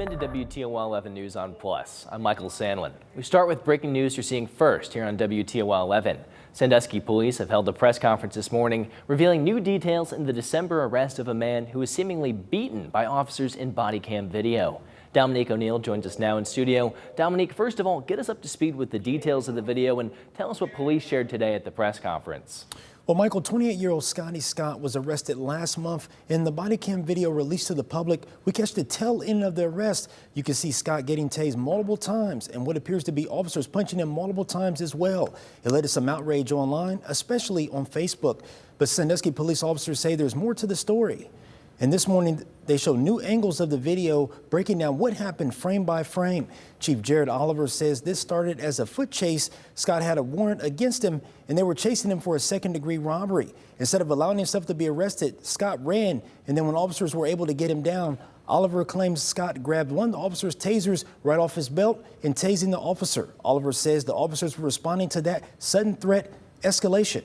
Welcome into WTOL 11 News on Plus. I'm Michael Sandlin. We start with breaking news you're seeing first here on WTOL 11. Sandusky police have held a press conference this morning revealing new details in the December arrest of a man who was seemingly beaten by officers in body cam video. Dominique O'Neill joins us now in studio. Dominique, first of all, get us up to speed with the details of the video and tell us what police shared today at the press conference. Well, Michael, 28-year-old Scotty Scott was arrested last month. In the body cam video released to the public, we catch the tail end of the arrest. You can see Scott getting tased multiple times and what appears to be officers punching him multiple times as well. It led to some outrage online, especially on Facebook. But Sandusky police officers say there's more to the story. And this morning, they show new angles of the video, breaking down what happened frame by frame. Chief Jared Oliver says this started as a foot chase. Scott had a warrant against him, and they were chasing him for a second-degree robbery. Instead of allowing himself to be arrested, Scott ran, and then when officers were able to get him down, Oliver claims Scott grabbed one of the officer's tasers right off his belt and tasing the officer. Oliver says the officers were responding to that sudden threat escalation.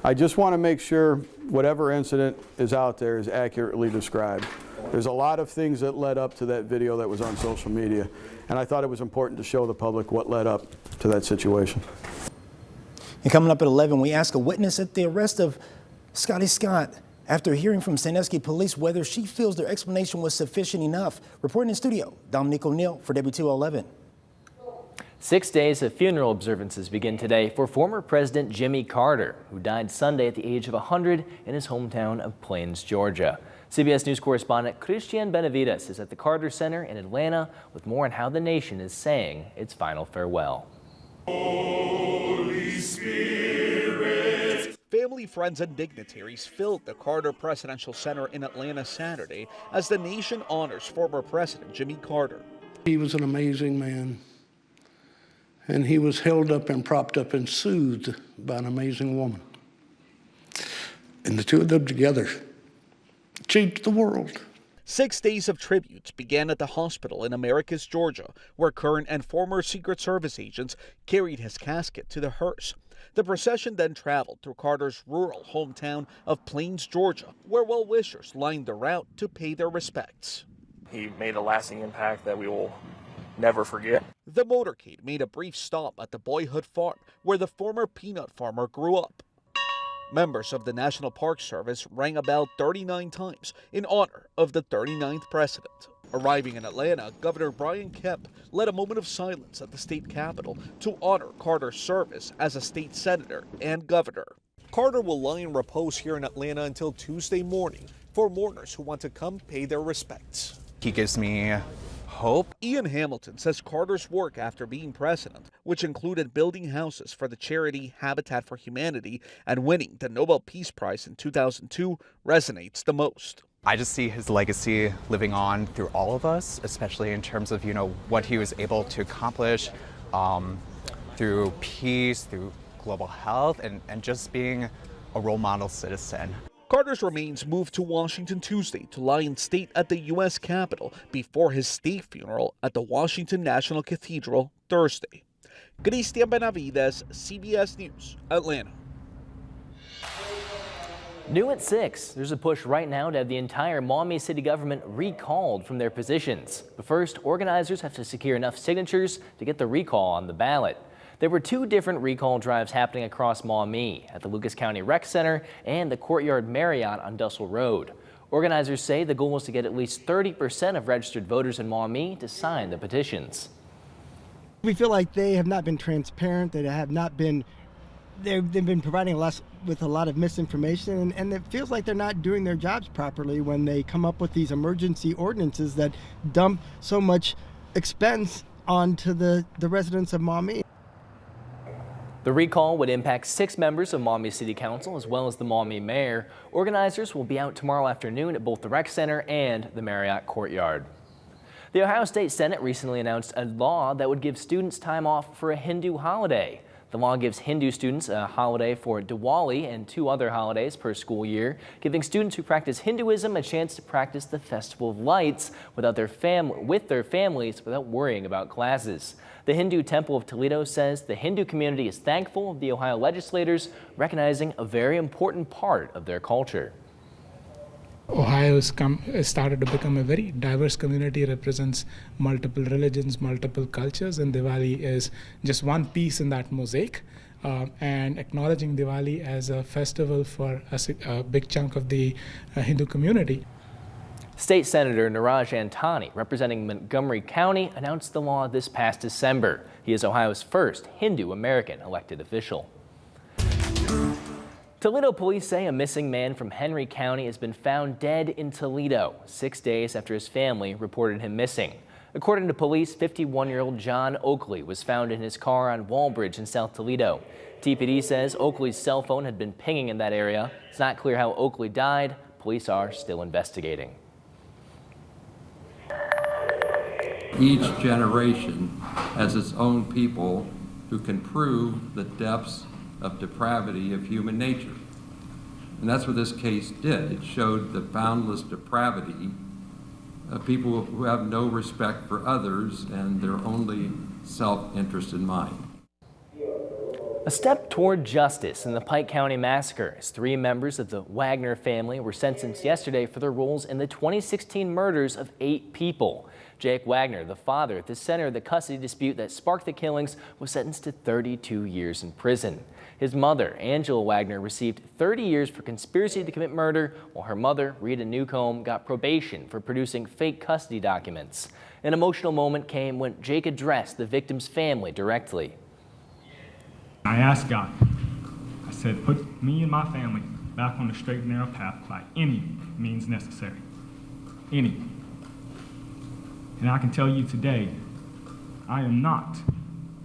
I just want to make sure whatever incident is out there is accurately described. There's a lot of things that led up to that video that was on social media, and I thought it was important to show the public what led up to that situation. And coming up at 11, we ask a witness at the arrest of Scotty Scott after hearing from Sandusky police whether she feels their explanation was sufficient enough. Reporting in studio, Dominique O'Neill for WTOL 11. 6 days of funeral observances begin today for former President Jimmy Carter, who died Sunday at the age of 100 in his hometown of Plains, Georgia. CBS News correspondent Christian Benavides is at the Carter Center in Atlanta with more on how the nation is saying its final farewell. Holy Spirit. Family, friends, and dignitaries filled the Carter Presidential Center in Atlanta Saturday as the nation honors former President Jimmy Carter. He was an amazing man. And he was held up and propped up and soothed by an amazing woman. And the two of them together changed the world. 6 days of tributes began at the hospital in Americus, Georgia, where current and former Secret Service agents carried his casket to the hearse. The procession then traveled through Carter's rural hometown of Plains, Georgia, where well-wishers lined the route to pay their respects. He made a lasting impact that we will never forget. The motorcade made a brief stop at the Boyhood Farm, where the former peanut farmer grew up. Members of the National Park Service rang a bell 39 times in honor of the 39th president. Arriving in Atlanta, Governor Brian Kemp led a moment of silence at the state capitol to honor Carter's service as a state senator and governor. Carter will lie in repose here in Atlanta until Tuesday morning for mourners who want to come pay their respects. He gives me hope. Ian Hamilton says Carter's work after being president, which included building houses for the charity Habitat for Humanity and winning the Nobel Peace Prize in 2002, resonates the most. I just see his legacy living on through all of us, especially in terms of, what he was able to accomplish through peace, through global health, and just being a role model citizen. Carter's remains moved to Washington Tuesday to lie in state at the U.S. Capitol before his state funeral at the Washington National Cathedral Thursday. Christian Benavides, CBS News, Atlanta. New at 6, there's a push right now to have the entire Maumee city government recalled from their positions. But first, organizers have to secure enough signatures to get the recall on the ballot. There were 2 different recall drives happening across Maumee at the Lucas County Rec Center and the Courtyard Marriott on Dussel Road. Organizers say the goal is to get at least 30% of registered voters in Maumee to sign the petitions. We feel like they have not been transparent, that they've been providing us with a lot of misinformation, and it feels like they're not doing their jobs properly when they come up with these emergency ordinances that dump so much expense onto the residents of Maumee. The recall would impact 6 members of Maumee City Council as well as the Maumee Mayor. Organizers will be out tomorrow afternoon at both the Rec Center and the Marriott Courtyard. The Ohio State Senate recently announced a law that would give students time off for a Hindu holiday. The law gives Hindu students a holiday for Diwali and 2 other holidays per school year, giving students who practice Hinduism a chance to practice the Festival of Lights with their families without worrying about classes. The Hindu Temple of Toledo says the Hindu community is thankful of the Ohio legislators recognizing a very important part of their culture. Ohio has started to become a very diverse community, represents multiple religions, multiple cultures, and Diwali is just one piece in that mosaic. And acknowledging Diwali as a festival for a big chunk of the Hindu community. State Senator Niraj Antani, representing Montgomery County, announced the law this past December. He is Ohio's first Hindu-American elected official. Toledo police say a missing man from Henry County has been found dead in Toledo 6 days after his family reported him missing. According to police, 51-year-old John Oakley was found in his car on Walbridge in South Toledo. TPD says Oakley's cell phone had been pinging in that area. It's not clear how Oakley died. Police are still investigating. Each generation has its own people who can prove the depths of depravity of human nature. And that's what this case did. It showed the boundless depravity of people who have no respect for others and their only self-interest in mind. A step toward justice in the Pike County massacre as 3 members of the Wagner family were sentenced yesterday for their roles in the 2016 murders of 8 people. Jake Wagner, the father at the center of the custody dispute that sparked the killings, was sentenced to 32 years in prison. His mother, Angela Wagner, received 30 years for conspiracy to commit murder, while her mother, Rita Newcomb, got probation for producing fake custody documents. An emotional moment came when Jake addressed the victim's family directly. I asked God, I said, put me and my family back on the straight and narrow path by any means necessary. Any. And I can tell you today, I am not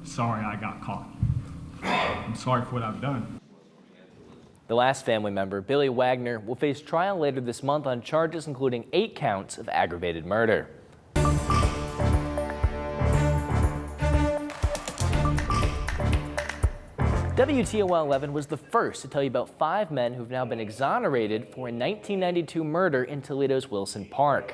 sorry I got caught. I'm sorry for what I've done. The last family member, Billy Wagner, will face trial later this month on charges including 8 counts of aggravated murder. WTOL 11 was the first to tell you about 5 men who've now been exonerated for a 1992 murder in Toledo's Wilson Park.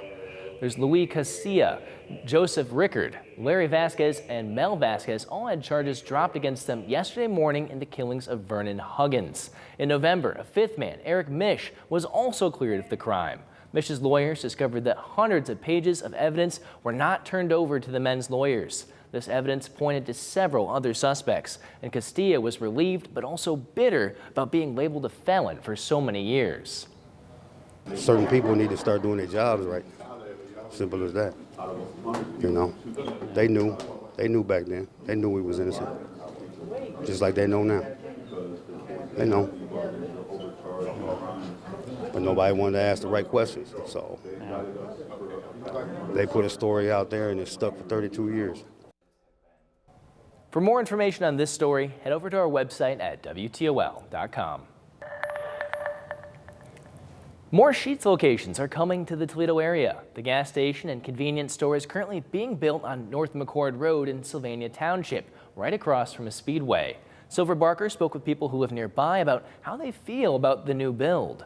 There's Luis Castilla, Joseph Rickard, Larry Vasquez, and Mel Vasquez all had charges dropped against them yesterday morning in the killings of Vernon Huggins. In November, a 5th man, Eric Misch, was also cleared of the crime. Misch's lawyers discovered that hundreds of pages of evidence were not turned over to the men's lawyers. This evidence pointed to several other suspects, and Castilla was relieved but also bitter about being labeled a felon for so many years. Certain people need to start doing their jobs right. Simple as that. You know, they knew back then. They knew we was innocent. Just like they know now. They know. But nobody wanted to ask the right questions, so they put a story out there and it stuck for 32 years. For more information on this story, head over to our website at WTOL.com. More Sheetz locations are coming to the Toledo area. The gas station and convenience store is currently being built on North McCord Road in Sylvania Township, right across from a speedway. Silver Barker spoke with people who live nearby about how they feel about the new build.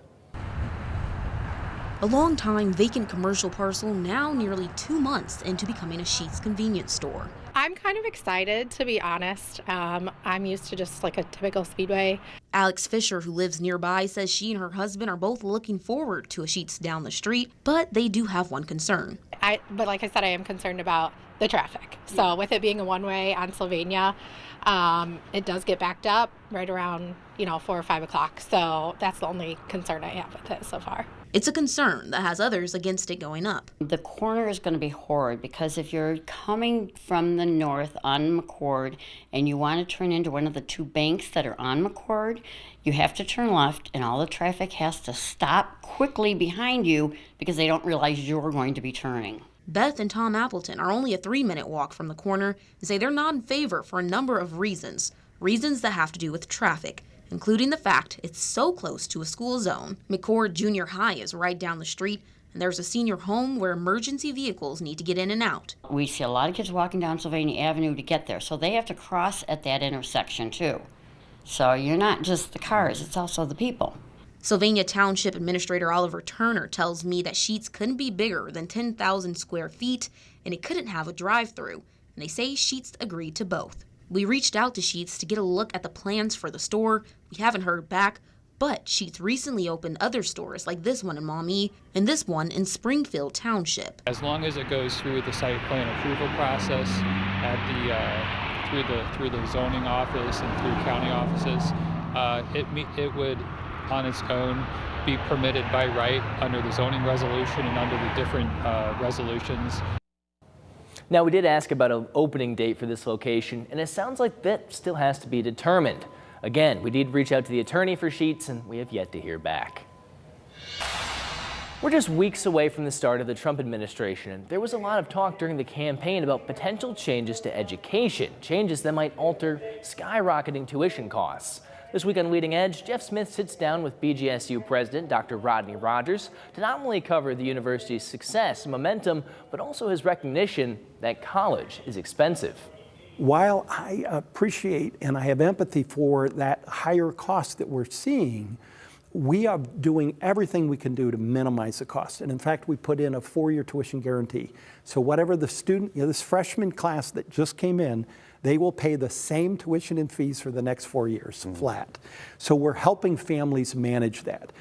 A long-time vacant commercial parcel, now nearly 2 months into becoming a Sheetz convenience store. I'm kind of excited, to be honest. I'm used to just like a typical Speedway. Alex Fisher, who lives nearby, says she and her husband are both looking forward to a Sheetz down the street, but they do have one concern. But like I said, I am concerned about the traffic. So with it being a one-way on Sylvania, it does get backed up right around, 4 or 5 o'clock. So that's the only concern I have with it so far. It's a concern that has others against it going up. The corner is going to be horrid because if you're coming from the north on McCord and you want to turn into one of the 2 banks that are on McCord, you have to turn left and all the traffic has to stop quickly behind you because they don't realize you're going to be turning. Beth and Tom Appleton are only a 3-minute walk from the corner and say they're not in favor for a number of reasons that have to do with traffic, including the fact it's so close to a school zone. McCord Junior High is right down the street, and there's a senior home where emergency vehicles need to get in and out. We see a lot of kids walking down Sylvania Avenue to get there, so they have to cross at that intersection too. So you're not just the cars, it's also the people. Sylvania Township Administrator Oliver Turner tells me that Sheetz couldn't be bigger than 10,000 square feet, and it couldn't have a drive-through, and they say Sheetz agreed to both. We reached out to Sheetz to get a look at the plans for the store. We haven't heard back, But Sheetz recently opened other stores like this one in Maumee and this one in Springfield Township. As long as it goes through the site plan approval process at through the zoning office and through county offices, it would on its own be permitted by right under the zoning resolution and under the different resolutions. Now, we did ask about an opening date for this location, and it sounds like that still has to be determined. Again, we did reach out to the attorney for Sheetz, and we have yet to hear back. We're just weeks away from the start of the Trump administration, and there was a lot of talk during the campaign about potential changes to education, changes that might alter skyrocketing tuition costs. This week on Leading Edge, Jeff Smith sits down with BGSU President Dr. Rodney Rogers to not only cover the university's success and momentum, but also his recognition that college is expensive. While I appreciate and I have empathy for that higher cost that we're seeing, we are doing everything we can do to minimize the cost. And in fact, we put in a 4-year tuition guarantee. So whatever the student, this freshman class that just came in, they will pay the same tuition and fees for the next 4 years, flat. So we're helping families manage that.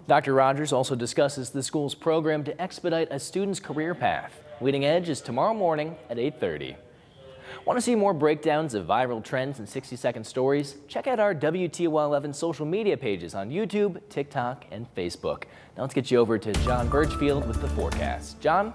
Dr. Rogers also discusses the school's program to expedite a student's career path. Leading Edge is tomorrow morning at 8:30. Want to see more breakdowns of viral trends and 60-second stories? Check out our WTOL 11 social media pages on YouTube, TikTok, and Facebook. Now let's get you over to John Birchfield with the forecast. John?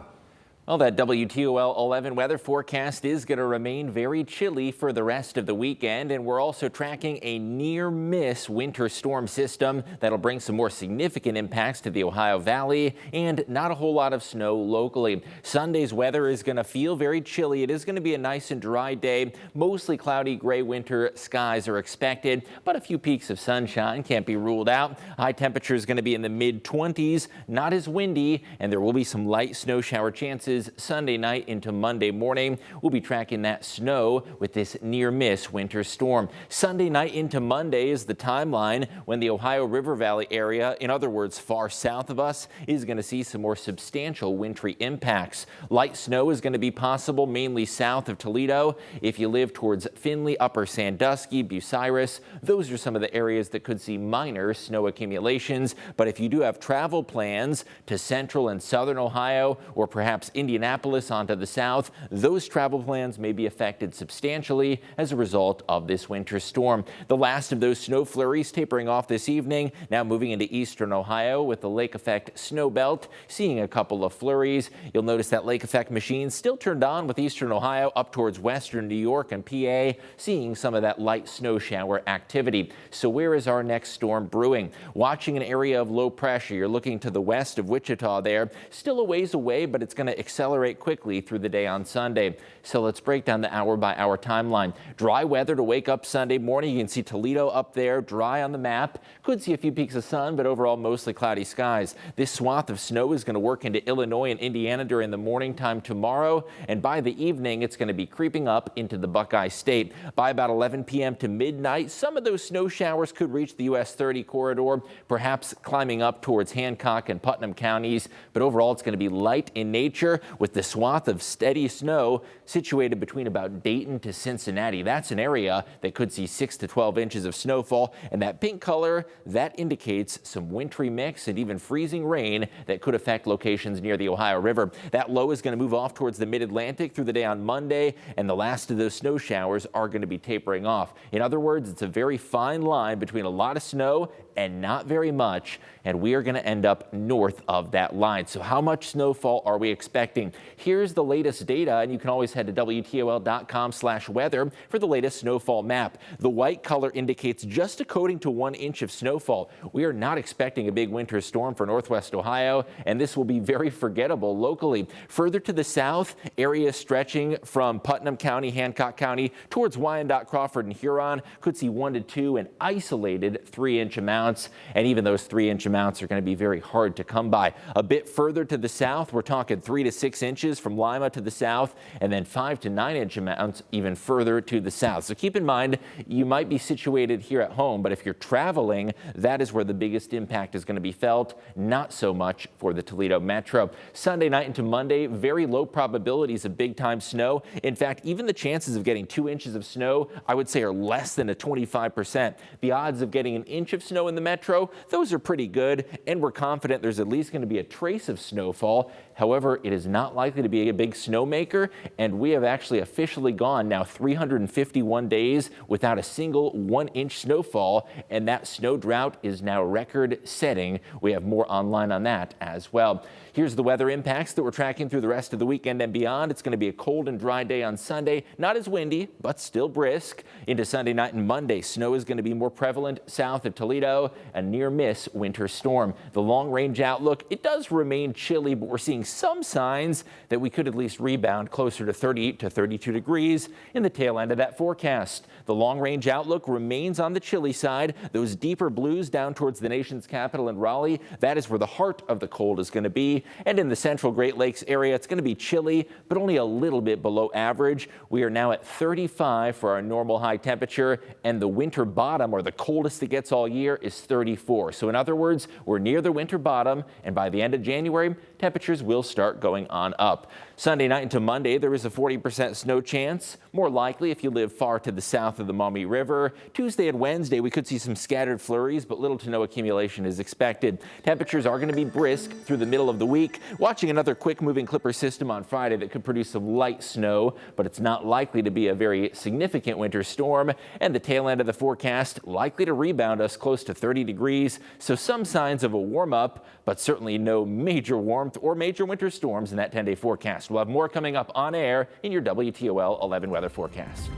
Well, that WTOL 11 weather forecast is going to remain very chilly for the rest of the weekend, and we're also tracking a near-miss winter storm system that'll bring some more significant impacts to the Ohio Valley and not a whole lot of snow locally. Sunday's weather is going to feel very chilly. It is going to be a nice and dry day. Mostly cloudy gray winter skies are expected, but a few peaks of sunshine can't be ruled out. High temperature is going to be in the mid-20s, not as windy, and there will be some light snow shower chances Sunday night into Monday morning. We'll be tracking that snow with this near-miss winter storm. Sunday night into Monday is the timeline when the Ohio River Valley area, in other words, far south of us, is going to see some more substantial wintry impacts. Light snow is going to be possible mainly south of Toledo. If you live towards Findlay, Upper Sandusky, Bucyrus, those are some of the areas that could see minor snow accumulations. But if you do have travel plans to central and southern Ohio, or perhaps Indianapolis onto the south, those travel plans may be affected substantially as a result of this winter storm. The last of those snow flurries tapering off this evening, now moving into eastern Ohio with the lake effect snow belt, seeing a couple of flurries. You'll notice that lake effect machine still turned on with eastern Ohio up towards western New York and PA, seeing some of that light snow shower activity. So where is our next storm brewing? Watching an area of low pressure. You're looking to the west of Wichita there. Still a ways away, but it's going to accelerate quickly through the day on Sunday. So let's break down the hour-by-hour timeline. Dry weather to wake up Sunday morning. You can see Toledo up there, dry on the map. Could see a few peaks of sun, but overall mostly cloudy skies. This swath of snow is going to work into Illinois and Indiana during the morning time tomorrow, and by the evening it's going to be creeping up into the Buckeye State. By about 11 p.m. to midnight, some of those snow showers could reach the US 30 corridor, perhaps climbing up towards Hancock and Putnam counties, but overall it's going to be light in nature with the swath of steady snow situated between about Dayton to Cincinnati. That's an area that could see 6 to 12 inches of snowfall, and that pink color, that indicates some wintry mix and even freezing rain that could affect locations near the Ohio River. That low is going to move off towards the mid-Atlantic through the day on Monday, and the last of those snow showers are going to be tapering off. In other words, it's a very fine line between a lot of snow and not very much, and we are going to end up north of that line. So how much snowfall are we expecting? Here's the latest data, and you can always head to WTOL.com/weather for the latest snowfall map. The white color indicates just a coating to 1 inch of snowfall. We are not expecting a big winter storm for northwest Ohio, and this will be very forgettable locally. Further to the south, areas stretching from Putnam County, Hancock County towards Wyandotte, Crawford, and Huron could see 1 to 2 and isolated 3-inch amounts. amounts, and even those 3-inch amounts are going to be very hard to come by. A bit further to the south, we're talking 3 to 6 inches from Lima to the south, and then 5 to 9-inch amounts even further to the south. So keep in mind, you might be situated here at home, but if you're traveling, that is where the biggest impact is going to be felt. Not so much for the Toledo metro. Sunday night into Monday, very low probabilities of big time snow. In fact, even the chances of getting 2 inches of snow, I would say, are less than a 25%. The odds of getting an inch of snow in the metro, those are pretty good, and we're confident there's at least going to be a trace of snowfall. However, it is not likely to be a big snowmaker, and we have actually officially gone now 351 days without a single 1-inch snowfall, and that snow drought is now record setting. We have more online on that as well. Here's the weather impacts that we're tracking through the rest of the weekend and beyond. It's going to be a cold and dry day on Sunday, not as windy, but still brisk. Into Sunday night and Monday, snow is going to be more prevalent south of Toledo, a near-miss winter storm. The long-range outlook, it does remain chilly, but we're seeing some signs that we could at least rebound closer to 38 to 32 degrees in the tail end of that forecast. The long-range outlook remains on the chilly side. Those deeper blues down towards the nation's capital in Raleigh, that is where the heart of the cold is going to be. And in the central Great Lakes area, it's going to be chilly, but only a little bit below average. We are now at 35 for our normal high temperature, and the winter bottom, or the coldest it gets all year, is 34. So in other words, we're near the winter bottom, and by the end of January, temperatures will start going on up. Sunday night into Monday, there is a 40% snow chance, more likely if you live far to the south of the Maumee River. Tuesday and Wednesday, we could see some scattered flurries, but little to no accumulation is expected. Temperatures are going to be brisk through the middle of the week. Watching another quick-moving Clipper system on Friday that could produce some light snow, but it's not likely to be a very significant winter storm. And the tail end of the forecast likely to rebound us close to 30 degrees. So some signs of a warm-up, but certainly no major warmth or major winter storms in that 10-day forecast. We'll have more coming up on air in your WTOL 11 weather forecast.